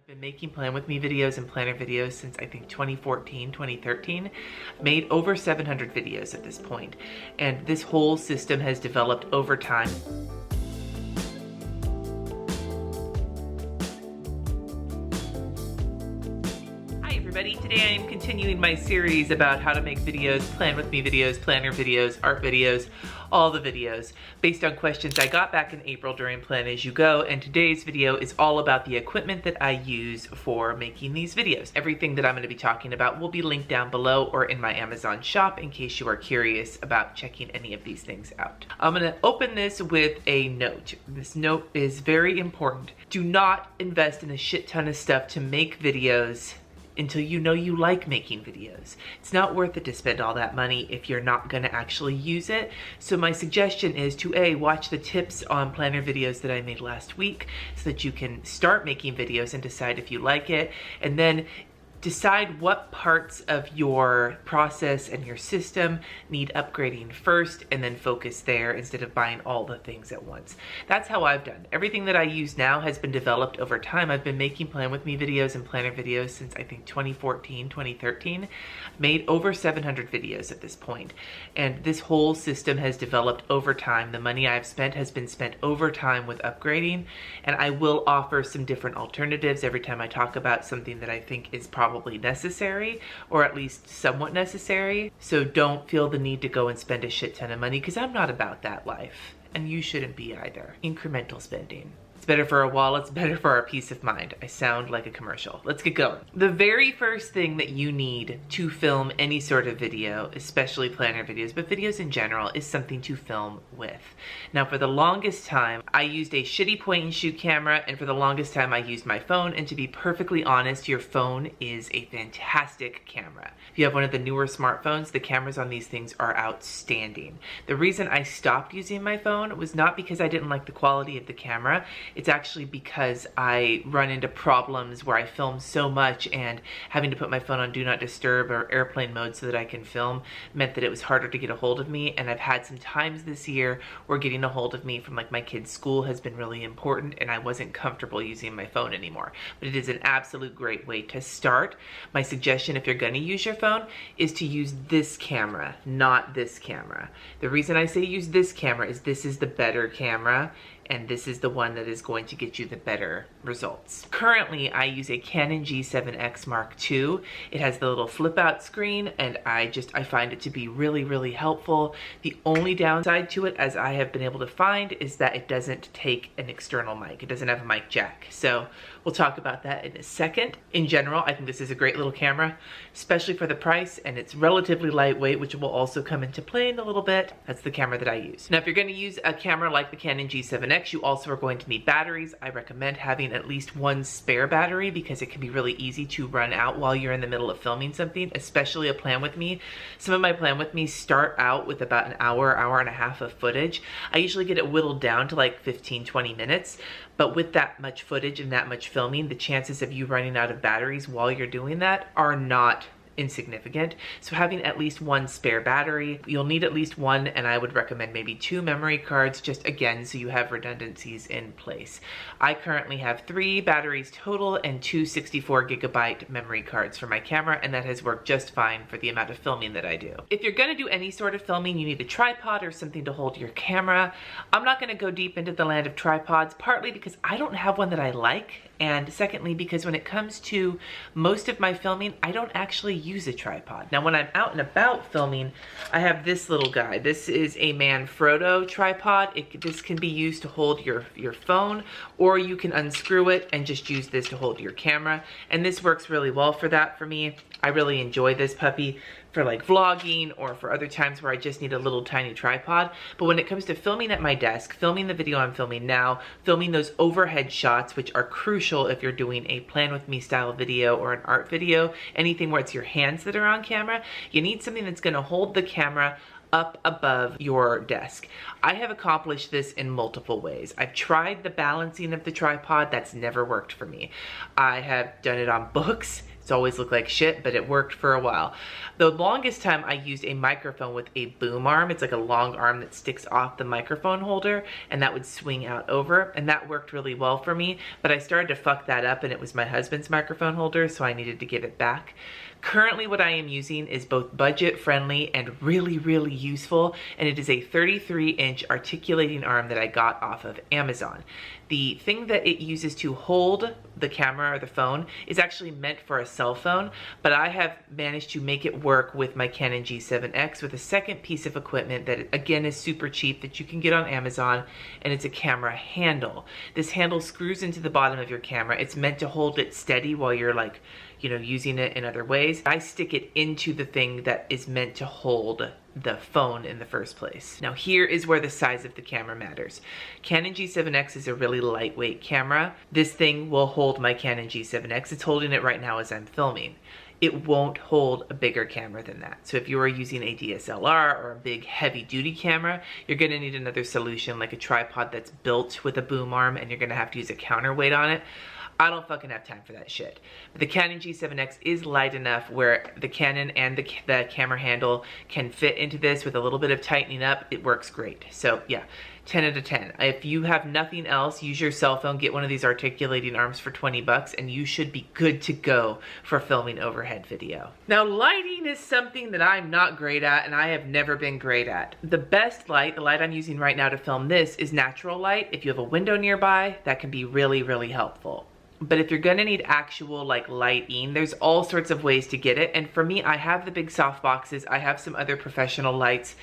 Been making Plan With Me videos and planner videos since I think 2014, 2013. I've made over 700 videos at this point, and this whole system has developed over time. Hi everybody, today I am continuing my series about how to make videos, Plan With Me videos, planner videos, art videos, all the videos based on questions I got back in April during Plan As You Go, and today's video is all about the equipment that I use for making these videos. Everything that I'm going to be talking about will be linked down below or in my Amazon shop in case you are curious about checking any of these things out. I'm going to open this with a note. This note is very important. Do not invest in a shit ton of stuff to make videos until you know you like making videos. It's not worth it to spend all that money if you're not gonna actually use it. So my suggestion is to A, watch the tips on planner videos that I made last week so that you can start making videos and decide if you like it, and then decide what parts of your process and your system need upgrading first and then focus there instead of buying all the things at once. That's how I've done. Everything that I use now has been developed over time. I've been making Plan With Me videos and planner videos since I think 2014, 2013. Made over 700 videos at this point, and this whole system has developed over time. The money I've spent has been spent over time with upgrading, and I will offer some different alternatives every time I talk about something that I think is probably necessary, or at least somewhat necessary. So don't feel the need to go and spend a shit ton of money, because I'm not about that life, and you shouldn't be either. Incremental spending. It's better for our wallets, better for our peace of mind. I sound like a commercial. Let's get going. The very first thing that you need to film any sort of video, especially planner videos, but videos in general, is something to film with. Now, for the longest time, I used a shitty point and shoot camera, and for the longest time I used my phone, and to be perfectly honest, your phone is a fantastic camera. If you have one of the newer smartphones, the cameras on these things are outstanding. The reason I stopped using my phone was not because I didn't like the quality of the camera. It's actually because I run into problems where I film so much, and having to put my phone on Do Not Disturb or airplane mode so that I can film meant that it was harder to get a hold of me. And I've had some times this year where getting a hold of me from like my kids' school has been really important, and I wasn't comfortable using my phone anymore. But it is an absolute great way to start. My suggestion, if you're gonna use your phone, is to use this camera, not this camera. The reason I say use this camera is this is the better camera, and this is the one that is going to get you the better results. Currently, I use a Canon G7X Mark II. It has the little flip out screen, and I find it to be really, really helpful. The only downside to it, as I have been able to find, is that it doesn't take an external mic. It doesn't have a mic jack. So we'll talk about that in a second. In general, I think this is a great little camera, especially for the price, and it's relatively lightweight, which will also come into play in a little bit. That's the camera that I use. Now, if you're gonna use a camera like the Canon G7X, you also are going to need batteries. I recommend having at least one spare battery because it can be really easy to run out while you're in the middle of filming something, especially a Plan With Me. Some of my Plan With Me start out with about an hour, hour and a half of footage. I usually get it whittled down to like 15, 20 minutes. But with that much footage and that much filming, the chances of you running out of batteries while you're doing that are not insignificant. So having at least one spare battery, you'll need at least one, and I would recommend maybe 2 memory cards, just again so you have redundancies in place. I currently have 3 batteries total and 2 64GB memory cards for my camera, and that has worked just fine for the amount of filming that I do. If you're going to do any sort of filming, you need a tripod or something to hold your camera. I'm not going to go deep into the land of tripods, partly because I don't have one that I like, and secondly because when it comes to most of my filming, I don't actually use a tripod. Now, when I'm out and about filming, I have this little guy. This is a Manfrotto tripod. This can be used to hold your phone, or you can unscrew it and just use this to hold your camera. And this works really well for that for me. I really enjoy this puppy for like vlogging or for other times where I just need a little tiny tripod. But when it comes to filming at my desk, filming the video I'm filming now, filming those overhead shots, which are crucial if you're doing a Plan With Me style video or an art video, anything where it's your hands that are on camera, you need something that's gonna hold the camera up above your desk. I have accomplished this in multiple ways. I've tried the balancing of the tripod. That's never worked for me. I have done it on books. It's always looked like shit, but it worked for a while. The longest time I used a microphone with a boom arm. It's like a long arm that sticks off the microphone holder, and that would swing out over, and that worked really well for me, but I started to fuck that up, and it was my husband's microphone holder, so I needed to give it back. Currently what I am using is both budget friendly and really, really useful, and it is a 33-inch articulating arm that I got off of Amazon. The thing that it uses to hold the camera or the phone is actually meant for a cell phone, but I have managed to make it work with my Canon G7X with a second piece of equipment that again is super cheap that you can get on Amazon, and it's a camera handle. This handle screws into the bottom of your camera. It's meant to hold it steady while you're like, you know, using it in other ways. I stick it into the thing that is meant to hold the phone in the first place. Now here is where the size of the camera matters. Canon G7X is a really lightweight camera. This thing will hold my Canon G7X. It's holding it right now as I'm filming. It won't hold a bigger camera than that. So if you are using a DSLR or a big heavy duty camera, you're gonna need another solution like a tripod that's built with a boom arm, and you're gonna have to use a counterweight on it. I don't fucking have time for that shit. But the Canon G7X is light enough where the Canon and the camera handle can fit into this with a little bit of tightening up. It works great. So yeah, 10 out of 10. If you have nothing else, use your cell phone, get one of these articulating arms for 20 bucks, and you should be good to go for filming overhead video. Now, lighting is something that I'm not great at, and I have never been great at. The best light, the light I'm using right now to film this, is natural light. If you have a window nearby, that can be really, really helpful. But if you're gonna need actual like lighting, there's all sorts of ways to get it. And for me, I have the big soft boxes. I have some other professional lights.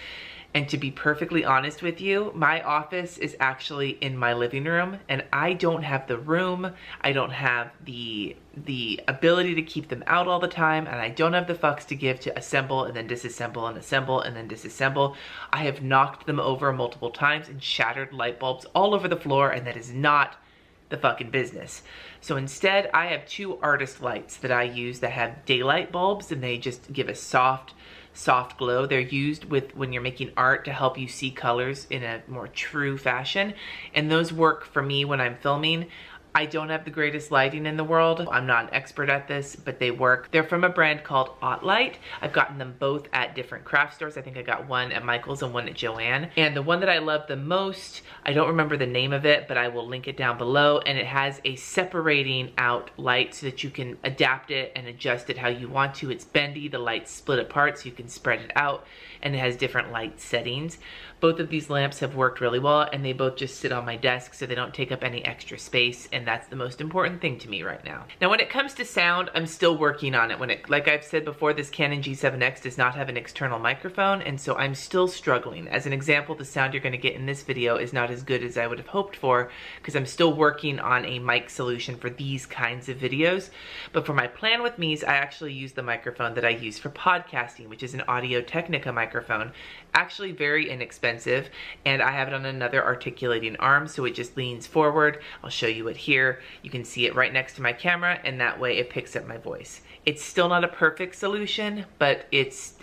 And to be perfectly honest with you, my office is actually in my living room, and I don't have the room. I don't have the ability to keep them out all the time, and I don't have the fucks to give to assemble and then disassemble and assemble and then disassemble. I have knocked them over multiple times and shattered light bulbs all over the floor, and that is not the fucking business. So instead, I have two artist lights that I use that have daylight bulbs, and they just give a soft glow. They're used with when you're making art to help you see colors in a more true fashion, and those work for me when I'm filming. I don't have the greatest lighting in the world. I'm not an expert at this, but they work. They're from a brand called Light. I've gotten them both at different craft stores. I think I got one at Michael's and one at Joann. And the one that I love the most, I don't remember the name of it, but I will link it down below. And it has a separating out light so that you can adapt it and adjust it how you want to. It's bendy, the light's split apart so you can spread it out, and it has different light settings. Both of these lamps have worked really well, and they both just sit on my desk so they don't take up any extra space, and that's the most important thing to me right now. Now when it comes to sound, I'm still working on it. Like I've said before, this Canon G7X does not have an external microphone, and so I'm still struggling. As an example, the sound you're gonna get in this video is not as good as I would have hoped for, because I'm still working on a mic solution for these kinds of videos. But for my Plan With Me's, I actually use the microphone that I use for podcasting, which is an Audio-Technica microphone. Actually very inexpensive, and I have it on another articulating arm, so it just leans forward. I'll show you it here. You can see it right next to my camera, and that way it picks up my voice. It's still not a perfect solution, but it's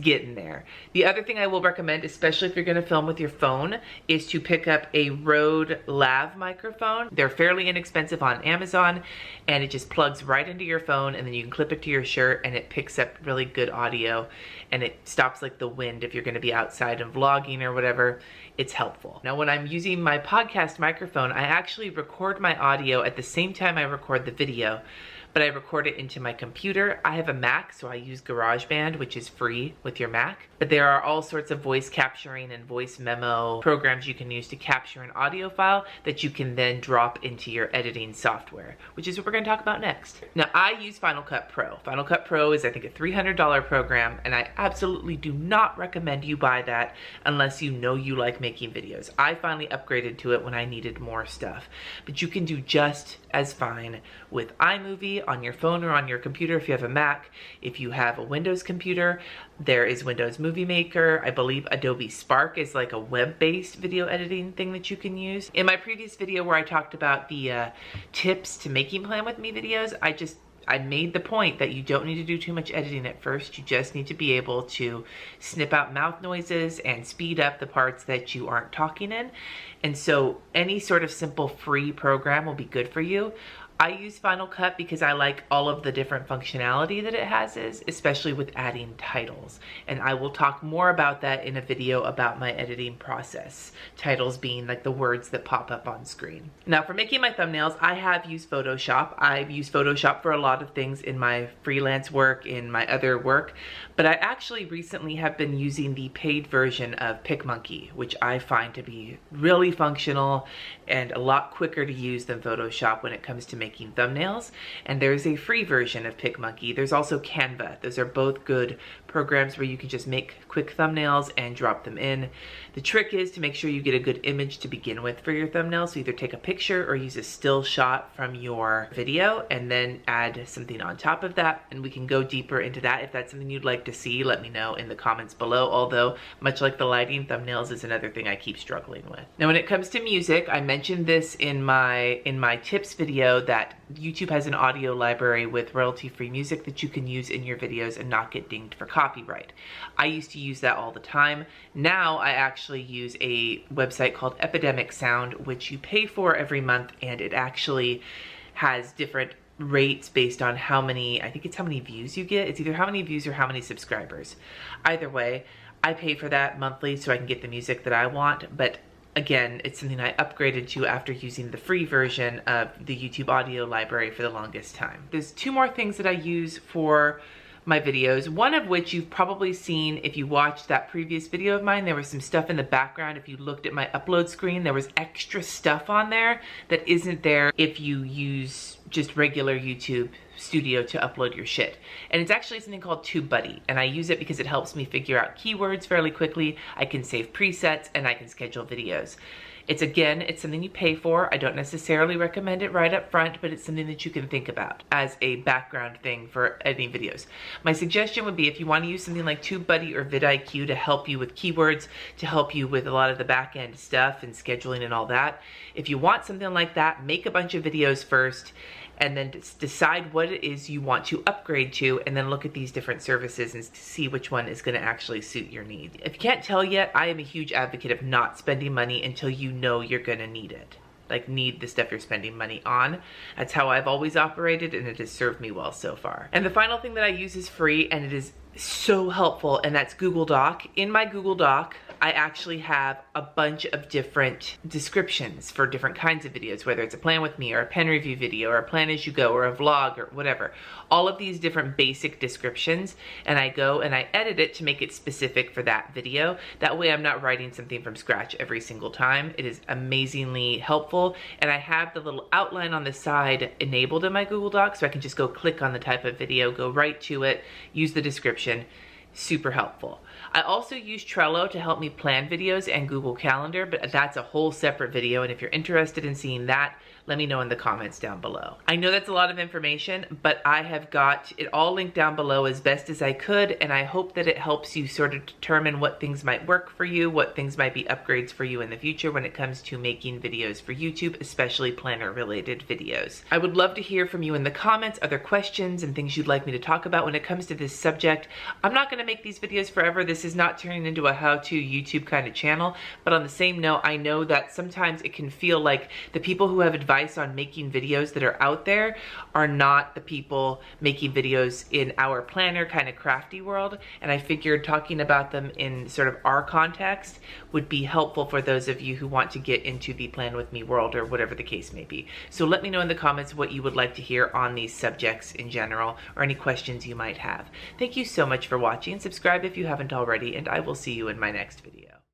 getting there. The other thing I will recommend, especially if you're gonna film with your phone, is to pick up a Rode lav microphone. They're fairly inexpensive on Amazon, and it just plugs right into your phone, and then you can clip it to your shirt, and it picks up really good audio, and it stops like the wind if you're gonna be outside and vlogging or whatever. It's helpful. Now when I'm using my podcast microphone, I actually record my audio at the same time I record the video, but I record it into my computer. I have a Mac, so I use GarageBand, which is free with your Mac. But there are all sorts of voice capturing and voice memo programs you can use to capture an audio file that you can then drop into your editing software, which is what we're gonna talk about next. Now, I use Final Cut Pro. Final Cut Pro is, I think, a $300 program, and I absolutely do not recommend you buy that unless you know you like making videos. I finally upgraded to it when I needed more stuff. But you can do just as fine with iMovie on your phone or on your computer if you have a Mac. If you have a Windows computer, there is Windows Movie Maker. I believe Adobe Spark is like a web-based video editing thing that you can use. In my previous video where I talked about the tips to making Plan With Me videos, I made the point that you don't need to do too much editing at first. You just need to be able to snip out mouth noises and speed up the parts that you aren't talking in. And so any sort of simple free program will be good for you. I use Final Cut because I like all of the different functionality that it has, especially with adding titles. And I will talk more about that in a video about my editing process. Titles being like the words that pop up on screen. Now for making my thumbnails, I have used Photoshop. I've used Photoshop for a lot of things in my freelance work, in my other work, but I actually recently have been using the paid version of PicMonkey, which I find to be really functional and a lot quicker to use than Photoshop when it comes to making thumbnails. And there's a free version of PicMonkey. There's also Canva. Those are both good programs where you can just make quick thumbnails and drop them in. The trick is to make sure you get a good image to begin with for your thumbnail. So either take a picture or use a still shot from your video and then add something on top of that. And we can go deeper into that. If that's something you'd like to see, let me know in the comments below. Although, much like the lighting, thumbnails is another thing I keep struggling with. Now when it comes to music, I mentioned this in my tips video that YouTube has an audio library with royalty-free music that you can use in your videos and not get dinged for copyright. I used to use that all the time. Now I actually use a website called Epidemic Sound, which you pay for every month, and it actually has different rates based on how many, I think it's how many views you get. It's either how many views or how many subscribers. Either way, I pay for that monthly so I can get the music that I want, but again, it's something I upgraded to after using the free version of the YouTube audio library for the longest time. There's two more things that I use for my videos, one of which you've probably seen if you watched that previous video of mine. There was some stuff in the background. If you looked at my upload screen, there was extra stuff on there that isn't there if you use just regular YouTube Studio to upload your shit. And it's actually something called TubeBuddy, and I use it because it helps me figure out keywords fairly quickly. I can save presets and I can schedule videos. It's something you pay for. I don't necessarily recommend it right up front, but it's something that you can think about as a background thing for editing videos. My suggestion would be if you want to use something like TubeBuddy or vidIQ to help you with keywords, to help you with a lot of the back end stuff and scheduling and all that. If you want something like that, make a bunch of videos first and then decide what it is you want to upgrade to, and then look at these different services and see which one is going to actually suit your needs. If you can't tell yet, I am a huge advocate of not spending money until you know you're going to need it. Like, need the stuff you're spending money on. That's how I've always operated, and it has served me well so far. And the final thing that I use is free, and it is so helpful, and that's Google Doc. In my Google Doc, I actually have a bunch of different descriptions for different kinds of videos, whether it's a plan with me or a pen review video or a plan as you go or a vlog or whatever. All of these different basic descriptions, and I go and I edit it to make it specific for that video. That way I'm not writing something from scratch every single time. It is amazingly helpful, and I have the little outline on the side enabled in my Google Doc, so I can just go click on the type of video, go right to it, use the description. Super helpful. I also use Trello to help me plan videos and Google Calendar, but that's a whole separate video, and if you're interested in seeing that, let me know in the comments down below. I know that's a lot of information, but I have got it all linked down below as best as I could, and I hope that it helps you sort of determine what things might work for you, what things might be upgrades for you in the future when it comes to making videos for YouTube, especially planner-related videos. I would love to hear from you in the comments, other questions and things you'd like me to talk about when it comes to this subject. I'm not going to make these videos forever. This is not turning into a how-to YouTube kind of channel, but on the same note, I know that sometimes it can feel like the people who have advice on making videos that are out there are not the people making videos in our planner kind of crafty world, and I figured talking about them in sort of our context would be helpful for those of you who want to get into the plan with me world or whatever the case may be. So let me know in the comments what you would like to hear on these subjects in general, or any questions you might have. Thank you so much for watching. Subscribe if you haven't already, and I will see you in my next video.